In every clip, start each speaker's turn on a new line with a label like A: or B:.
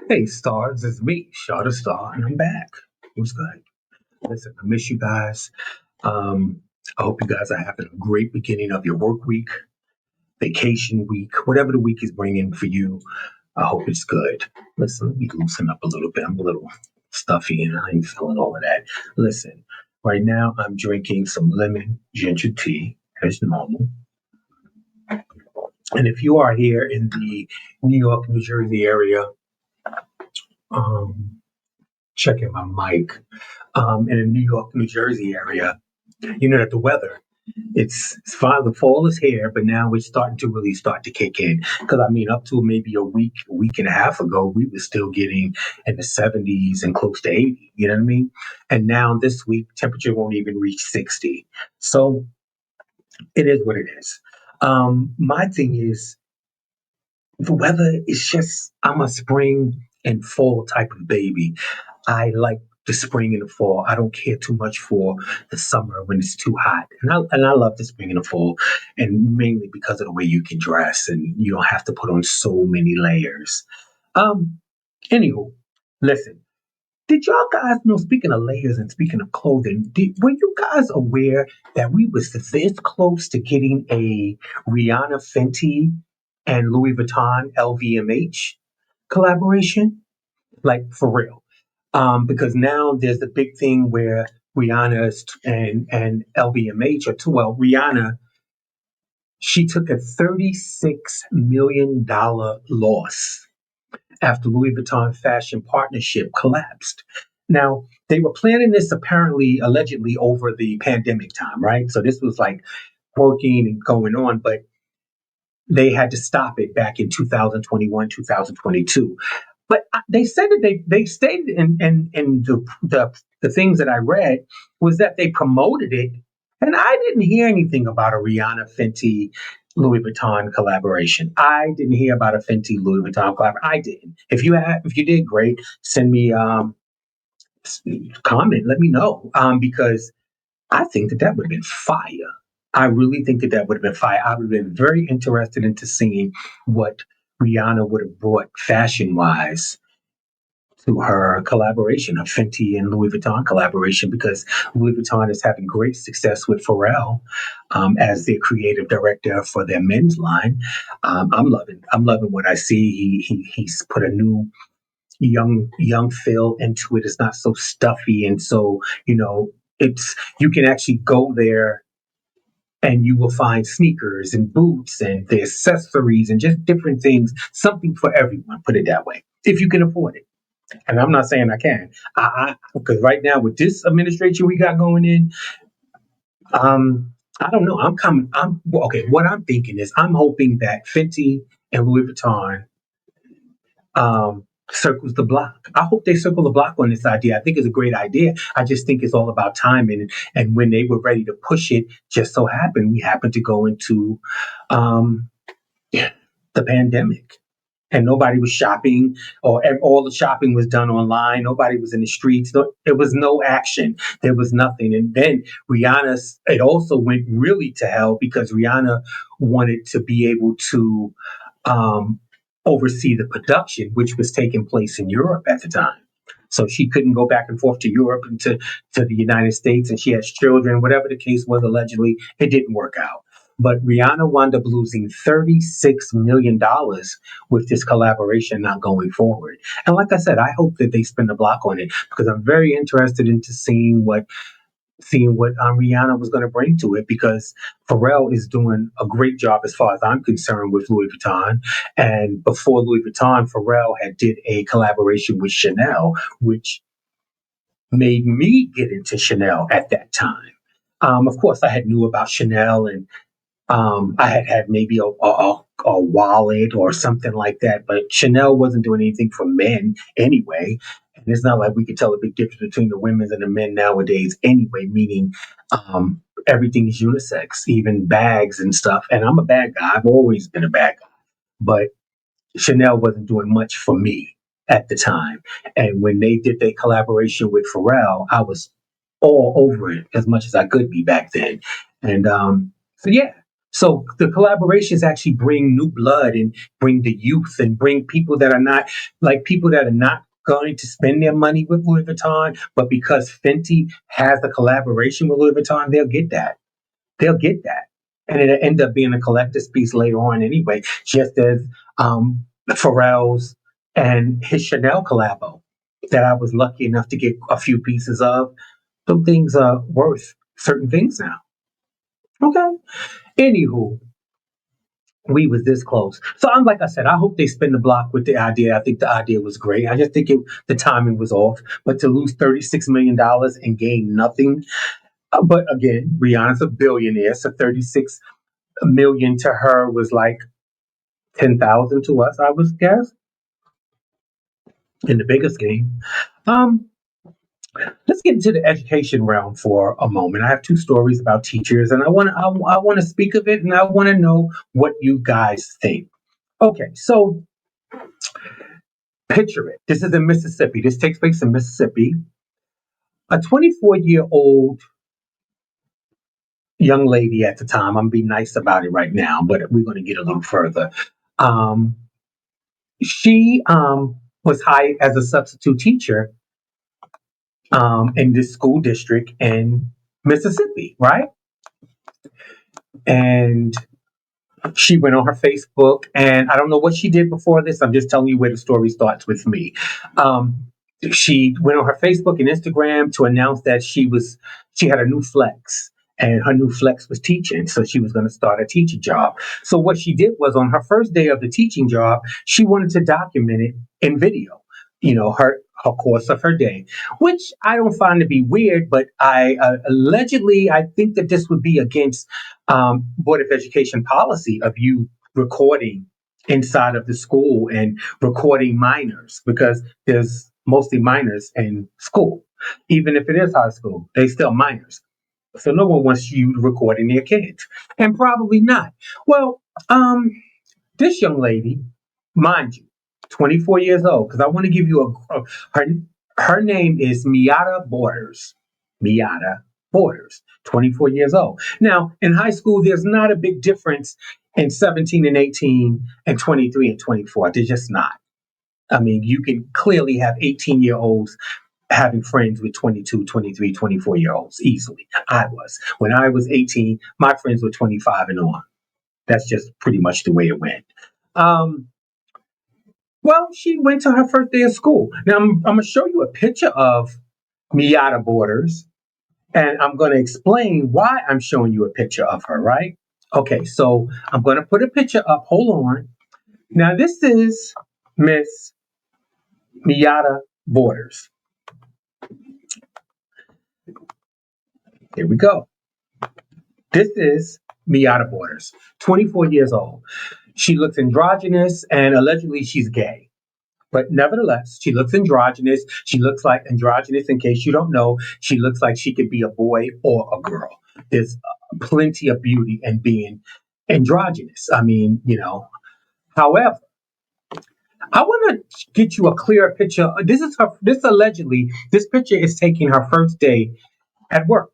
A: Hey, stars, it's me, Shot a Star, and I'm back. What's good? Listen, I miss you guys. Um, I hope you guys are having a great beginning of your work week, vacation week, whatever the week is bringing for you. I hope it's good. Listen, let me loosen up a little bit. I'm a little stuffy and I ain't feeling all of that. Listen, right now I'm drinking some lemon ginger tea as normal. And if you are here in the New York, New Jersey area, um, checking my mic. In the New York, New Jersey area, you know that the weather, it's fine. The fall is here, but now it's starting to really start to kick in. Because I mean, up to maybe a week and a half ago, we were still getting in the 70s and close to 80. You know what I mean? And now this week, temperature won't even reach 60. So it is what it is. My thing is the weather is just, I'm a spring and fall type of baby. I like the spring and the fall. I don't care too much for the summer when it's too hot. And I love the spring and the fall, and mainly because of the way you can dress and you don't have to put on so many layers. Um, Anywho, listen. Did y'all guys know? Speaking of layers and speaking of clothing, were you guys aware that we was this close to getting a Rihanna, Fenty, and Louis Vuitton LVMH collaboration? Like for real. Because now there's a big thing where Rihanna's and LVMH are too well. Rihanna, she took a $36 million loss after Louis Vuitton fashion partnership collapsed. Now, they were planning this apparently, allegedly, over the pandemic time, right? So this was like working and going on, but they had to stop it back in 2021, 2022. But they said that they stated in the things that I read was that they promoted it, and I didn't hear anything about a Rihanna Fenty Louis Vuitton collaboration. I didn't hear about a Fenty Louis Vuitton collaboration. I didn't. If you did, great. Send me comment. Let me know because I think that would have been fire. I really think that would have been fire. I would have been very interested into seeing what Rihanna would have brought fashion wise to her collaboration, her Fenty and Louis Vuitton collaboration, because Louis Vuitton is having great success with Pharrell as their creative director for their men's line. I'm loving what I see. He's put a new young feel into it. It's not so stuffy and so it's you can actually go there and you will find sneakers and boots and the accessories and just different things, something for everyone. Put it that way, if you can afford it. And I'm not saying I can. Because right now with this administration we got going in, I don't know. I'm coming. I'm well, okay. What I'm thinking is, I'm hoping that Fenty and Louis Vuitton circles the block. I hope they circle the block on this idea. I think it's a great idea. I just think it's all about timing. And when they were ready to push it, just so happened we happened to go into um, the pandemic and nobody was shopping or all the shopping was done online. Nobody was in the streets. There was no action. There was nothing. And then it also went really to hell because Rihanna wanted to be able to um, oversee the production, which was taking place in Europe at the time. So she couldn't go back and forth to Europe and to the United States, and she has children, whatever the case was, allegedly, it didn't work out. But Rihanna wound up losing $36 million with this collaboration not going forward. And like I said, I hope that they spin the block on it because I'm very interested into seeing what Rihanna was going to bring to it because Pharrell is doing a great job as far as I'm concerned with Louis Vuitton. And before Louis Vuitton, Pharrell had did a collaboration with Chanel, which made me get into Chanel at that time. Of course, I had knew about Chanel and I had maybe a wallet or something like that, but Chanel wasn't doing anything for men anyway. And it's not like we could tell a big difference between the women and the men nowadays anyway, meaning everything is unisex, even bags and stuff. And I'm a bag guy. I've always been a bag guy. But Chanel wasn't doing much for me at the time. And when they did their collaboration with Pharrell, I was all over it as much as I could be back then. And so, yeah. So the collaborations actually bring new blood and bring the youth and bring people that are not people that are not going to spend their money with Louis Vuitton, but because Fenty has a collaboration with Louis Vuitton, they'll get that. They'll get that. And it'll end up being a collector's piece later on anyway, just as Pharrell's and his Chanel collabo that I was lucky enough to get a few pieces of. Some things are worth certain things now. Okay. Anywho, we was this close. So I'm like I said, I hope they spin the block with the idea. I think the idea was great. I just think the timing was off. But to lose $36 million and gain nothing. But again, Rihanna's a billionaire, so 36 million to her was like 10,000 to us, I would guess, in the bigger scheme. Um, let's get into the education realm for a moment. I have two stories about teachers, and I want to speak of it, and I want to know what you guys think. Okay, so picture it. This is in Mississippi. This takes place in Mississippi. A 24-year-old young lady at the time. I'm gonna be nice about it right now, but we're gonna get a little further. Um, she was hired as a substitute teacher in this school district in Mississippi, right? And she went on her Facebook, and I don't know what she did before this. I'm just telling you where the story starts with me. Um, she went on her Facebook and Instagram to announce that she had a new flex, and her new flex was teaching. So she was going to start a teaching job. So what she did was on her first day of the teaching job, she wanted to document it in video. Her course of her day, which I don't find to be weird, but I allegedly I think that this would be against Board of Education policy of you recording inside of the school and recording minors, because there's mostly minors in school. Even if it is high school, they still minors. So no one wants you recording their kids, and probably not. Well, this young lady, mind you, 24 years old, because I want to give you her her name is Miata Borders. Miata Borders, 24 years old. Now, in high school, there's not a big difference in 17 and 18 and 23 and 24. There's just not. I mean, you can clearly have 18-year-olds having friends with 22, 23, 24-year-olds easily. I was. When I was 18, my friends were 25 and on. That's just pretty much the way it went. Um, well, she went to her first day of school. Now, I'm going to show you a picture of Miata Borders, and I'm going to explain why I'm showing you a picture of her, right? Okay, so I'm going to put a picture up. Hold on. Now, this is Miss Miata Borders. Here we go. This is Miata Borders, 24 years old. She looks androgynous, and allegedly she's gay. But nevertheless, she looks androgynous. She looks like androgynous, in case you don't know, she looks like she could be a boy or a girl. There's plenty of beauty in being androgynous. I mean, However, I want to get you a clearer picture. This picture is taking her first day at work.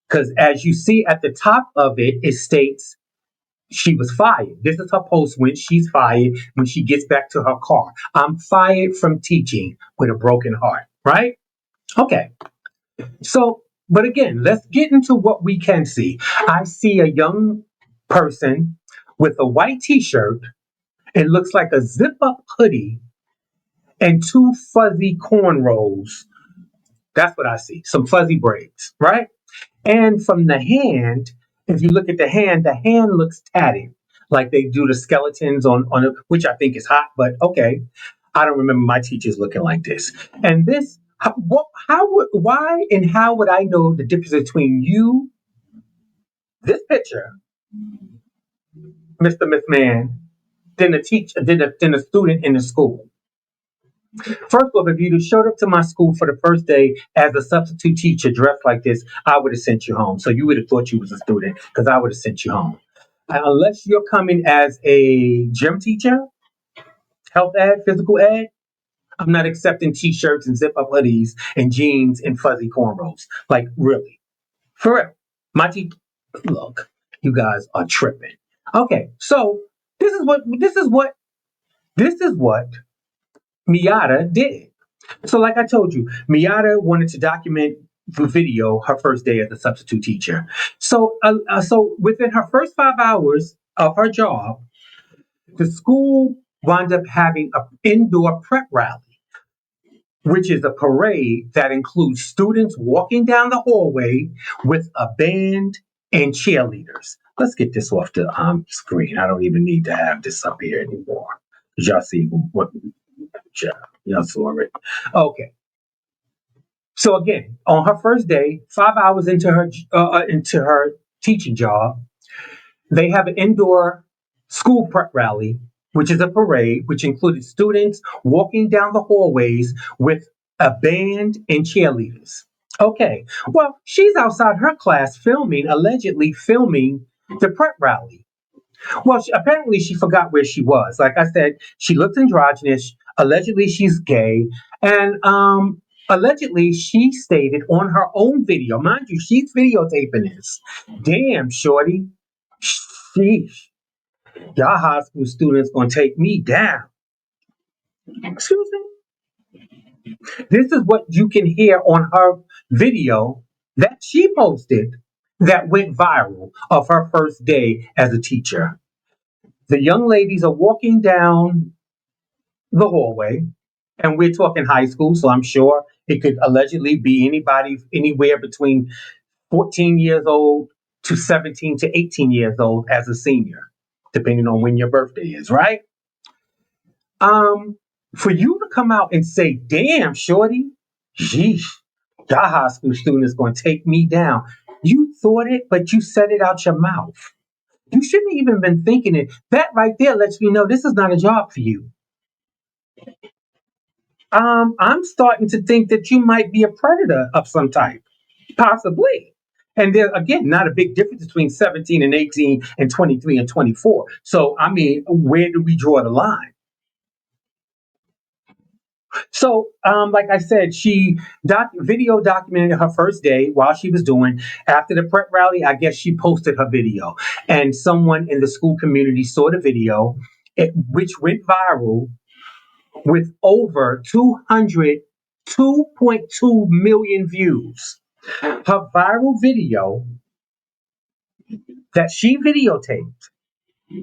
A: Because as you see at the top of it, it states she was fired. This is her post when she's fired, when she gets back to her car. I'm fired from teaching with a broken heart, right? Okay. So, but again, let's get into what we can see. I see a young person with a white t-shirt. It looks like a zip-up hoodie and two fuzzy cornrows. That's what I see. Some fuzzy braids, right? And from the hand, if you look at the hand looks tatted, like they do the skeletons on it, which I think is hot, but okay. I don't remember my teachers looking like this. And this, why and how would I know the difference between you, this picture, Mr. McMahon, than a student in the school? First off, if you'd have showed up to my school for the first day as a substitute teacher dressed like this, I would have sent you home. So you would have thought you was a student, because I would have sent you home. Unless you're coming as a gym teacher, health ed, physical ed, I'm not accepting t-shirts and zip-up hoodies and jeans and fuzzy cornrows. Like, really. For real. My teacher, look, you guys are tripping. Okay, so this is what Miata did. So, like I told you, Miata wanted to document the video her first day as a substitute teacher. So within her first 5 hours of her job, the school wound up having an indoor prep rally, which is a parade that includes students walking down the hallway with a band and cheerleaders. Let's get this off the screen. I don't even need to have this up here anymore. Y'all see what? Y'all saw it. Okay. So again, on her first day, 5 hours into her teaching job, they have an indoor school prep rally, which is a parade, which included students walking down the hallways with a band and cheerleaders. Okay, well, she's outside her class allegedly filming the prep rally. Well, apparently she forgot where she was. Like I said, she looked androgynous. Allegedly, she's gay, and allegedly she stated on her own video. Mind you, she's videotaping this. Damn, shorty. Sheesh. Y'all high school students gonna take me down. Excuse me. This is what you can hear on her video that she posted that went viral of her first day as a teacher. The young ladies are walking down the hallway, and we're talking high school, so I'm sure it could allegedly be anybody anywhere between 14 years old to 17 to 18 years old as a senior, depending on when your birthday is, right? Um, for you to come out and say, "Damn, shorty, sheesh, that high school student is going to take me down." You thought it, but you said it out your mouth. You shouldn't even been thinking it. That right there lets me know this is not a job for you. I'm starting to think that you might be a predator of some type, possibly. And there, again, not a big difference between 17 and 18 and 23 and 24. So, I mean, where do we draw the line? So, like I said, she video documented her first day while she was doing. After the prep rally, I guess she posted her video, and someone in the school community saw the video, which went viral with over 2.2 million views. Her viral video that she videotaped,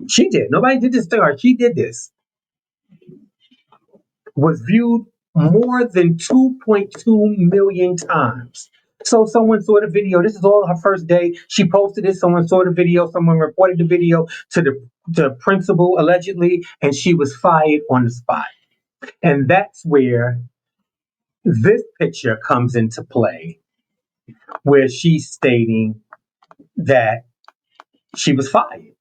A: she did. Nobody did this to her. She did this. Was viewed more than 2.2 million times. So someone saw the video. This is all her first day. She posted it. Someone saw the video. Someone reported the video to the principal allegedly, and she was fired on the spot. And that's where this picture comes into play, where she's stating that she was fired.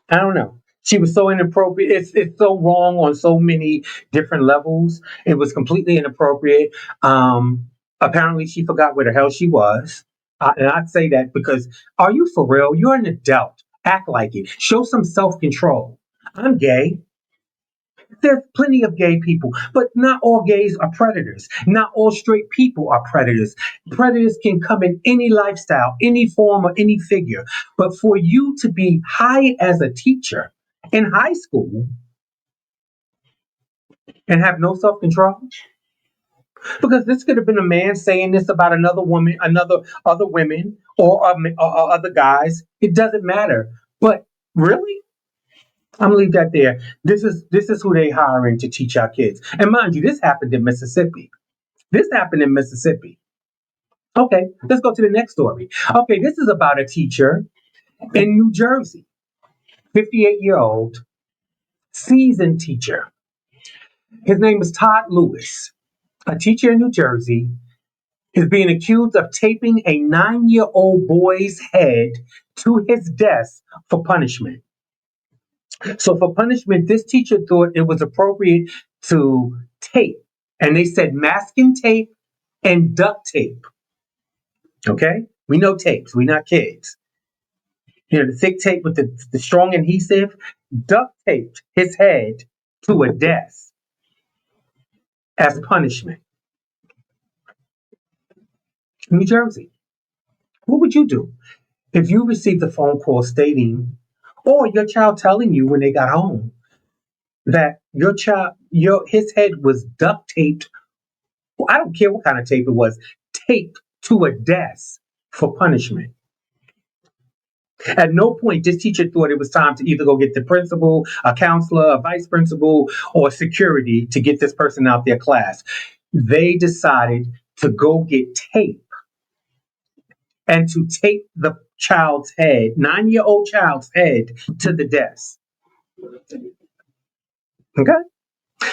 A: I don't know. She was so inappropriate. It's so wrong on so many different levels. It was completely inappropriate. Apparently, she forgot where the hell she was. And I say that because, are you for real? You're an adult. Act like it. Show some self control. I'm gay. There's plenty of gay people, but not all gays are predators. Not all straight people are predators. Predators can come in any lifestyle, any form, or any figure. But for you to be hired as a teacher in high school and have no self control, because this could have been a man saying this about another woman, other women, or other guys. It doesn't matter. But really, I'm gonna leave that there. This is who they hiring to teach our kids. And mind you, this happened in Mississippi. This happened in Mississippi. Okay, let's go to the next story. Okay, this is about a teacher in New Jersey, 58-year-old seasoned teacher. His name is Todd Lewis. A teacher in New Jersey is being accused of taping a 9-year-old boy's head to his desk for punishment. So for punishment, this teacher thought it was appropriate to tape. And they said masking tape and duct tape. Okay? We know tapes. We're not kids. You know, the thick tape with the strong adhesive. Duct taped his head to a desk as punishment. New Jersey. What would you do? If you received a phone call stating, or your child telling you when they got home that his head was duct taped, I don't care what kind of tape it was, taped to a desk for punishment. At no point this teacher thought it was time to either go get the principal, a counselor, a vice principal, or security to get this person out their class. They decided to go get tape and to tape the child's head, 9-year-old child's head, to the desk. Okay?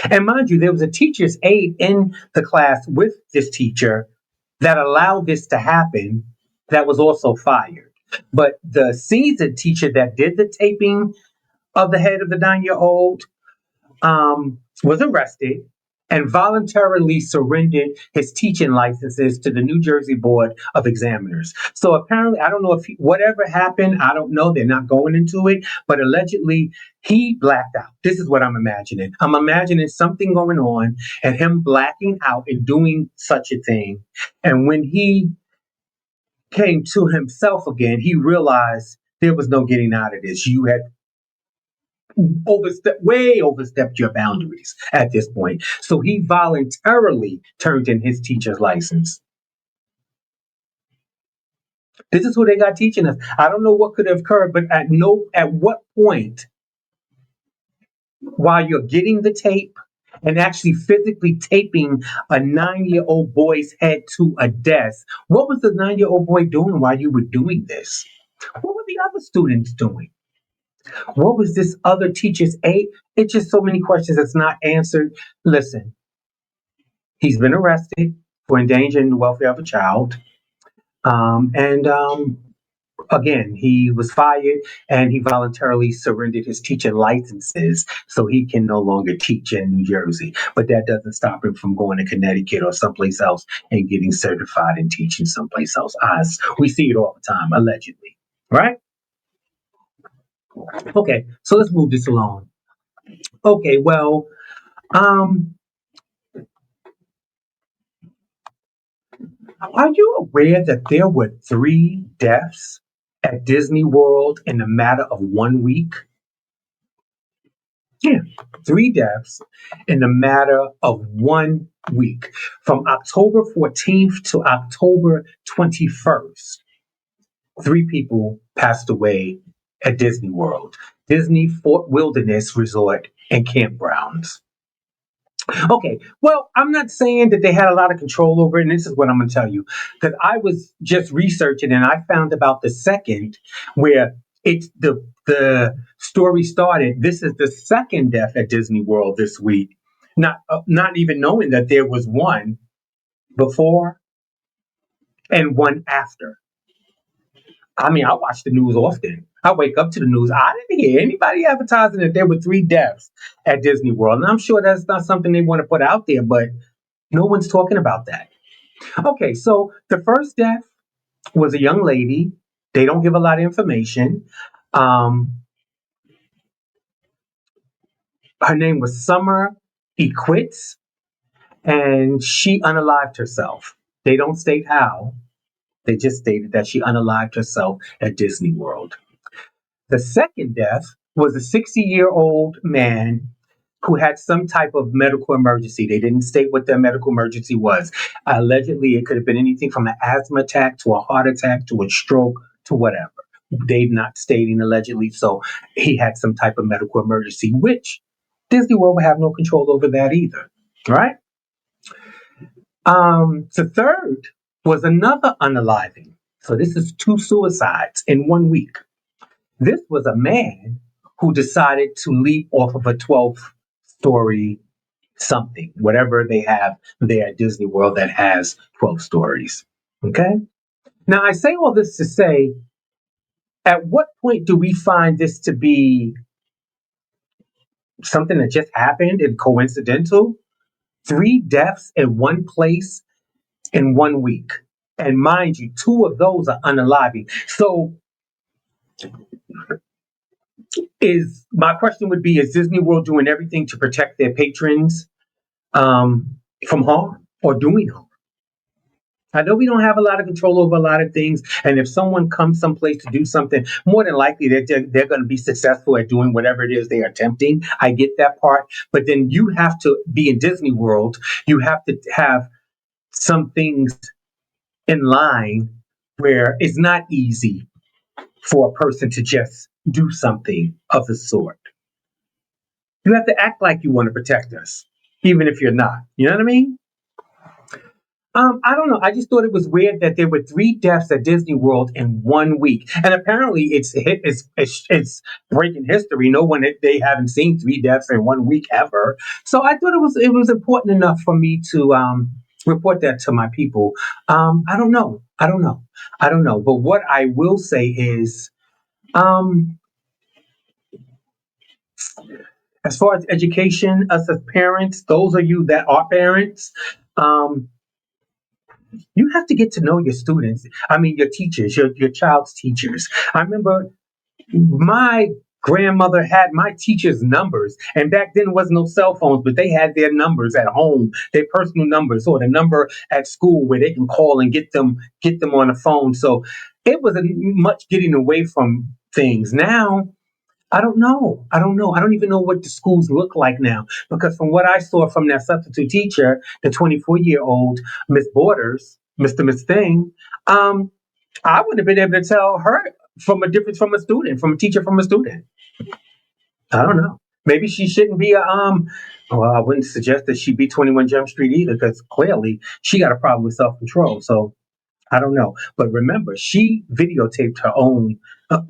A: And mind you, there was a teacher's aide in the class with this teacher that allowed this to happen that was also fired. But the seasoned teacher that did the taping of the head of the 9-year-old was arrested and voluntarily surrendered his teaching licenses to the New Jersey Board of Examiners. So apparently, I don't know if whatever happened, I don't know. They're not going into it, but allegedly he blacked out. This is what I'm imagining. I'm imagining something going on and him blacking out and doing such a thing. And when he came to himself again, he realized there was no getting out of this. You had overstepped your boundaries at this point. So he voluntarily turned in his teacher's license. This is who they got teaching us. I don't know what could have occurred, but at what point, while you're getting the tape and actually physically taping a 9-year-old boy's head to a desk, what was the 9-year-old boy doing while you were doing this? What were the other students doing? What was this other teacher's aide? It's just so many questions that's not answered. Listen, he's been arrested for endangering the welfare of a child. And again, he was fired and he voluntarily surrendered his teaching licenses so he can no longer teach in New Jersey. But that doesn't stop him from going to Connecticut or someplace else and getting certified and teaching someplace else. We see it all the time, allegedly. Right? Okay, so let's move this along. Okay, well, um, are you aware that there were 3 deaths at Disney World in a matter of 1 week? Yeah, 3 deaths in a matter of 1 week, from October 14th to October 21st. 3 people passed away at Disney World, Disney Fort Wilderness Resort and Campgrounds. Okay, well, I'm not saying that they had a lot of control over it, and this is what I'm going to tell you. Because I was just researching and I found about the second where it's the story started. This is the second death at Disney World this week. Not even knowing that there was one before and one after. I mean, I watch the news often. I wake up to the news. I didn't hear anybody advertising that there were 3 deaths at Disney World. And I'm sure that's not something they want to put out there, but no one's talking about that. Okay, so the first death was a young lady. They don't give a lot of information. Her name was Summer Equitz, and she unalived herself. They don't state how. They just stated that she unalived herself at Disney World. The second death was a 60-year-old man who had some type of medical emergency. They didn't state what their medical emergency was. Allegedly, it could have been anything from an asthma attack to a heart attack to a stroke to whatever. They're not stating allegedly, so he had some type of medical emergency, which Disney World would have no control over that either. Right? The third was another unaliving. So this is 2 suicides in 1 week. This was a man who decided to leap off of a 12th story something, whatever they have there at Disney World that has 12 stories. Okay? Now, I say all this to say, at what point do we find this to be something that just happened and coincidental? 3 deaths in one place in 1 week. And mind you, 2 of those are unaliving. So my question would be, is Disney World doing everything to protect their patrons from harm or doing harm? I know we don't have a lot of control over a lot of things, and if someone comes someplace to do something, more than likely they're going to be successful at doing whatever it is they are attempting. I get that part, but then you have to be in Disney World. You have to have some things in line where it's not easy for a person to just do something of the sort. You have to act like you want to protect us, even if you're not. You know what I mean? I don't know. I just thought it was weird that there were 3 deaths at Disney World in 1 week, and apparently it's breaking history. No one they haven't seen 3 deaths in 1 week ever. So I thought it was important enough for me to report that to my people. I don't know. I don't know. I don't know. But what I will say is, um, as far as education, us as parents, those of you that are parents. Um, you have to get to know your students. I mean, your teachers, your child's teachers. I remember my grandmother had my teachers' numbers, and back then was no cell phones, but they had their numbers at home, their personal numbers, or the number at school where they can call and get them on the phone. So it was a much getting away from things. Now I don't know. I don't know. I don't even know what the schools look like now because from what I saw from that substitute teacher, the 24-year-old Miss Borders, Mr. Miss Thing, I wouldn't have been able to tell her from a difference from a student, from a teacher from a student. I don't know. Maybe she shouldn't be a. Well, I wouldn't suggest that she be 21 Jump Street either because clearly she got a problem with self control. So I don't know. But remember, she videotaped her own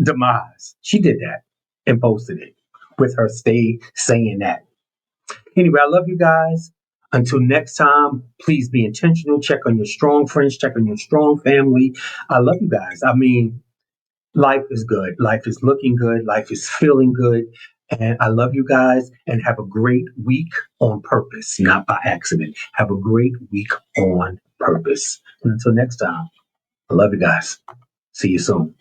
A: demise. She did that and posted it with her stay saying that. Anyway, I love you guys. Until next time, please be intentional. Check on your strong friends, check on your strong family. I love you guys. I mean, life is good. Life is looking good. Life is feeling good. And I love you guys and have a great week on purpose, not by accident. Have a great week on purpose. And until next time, I love you guys. See you soon.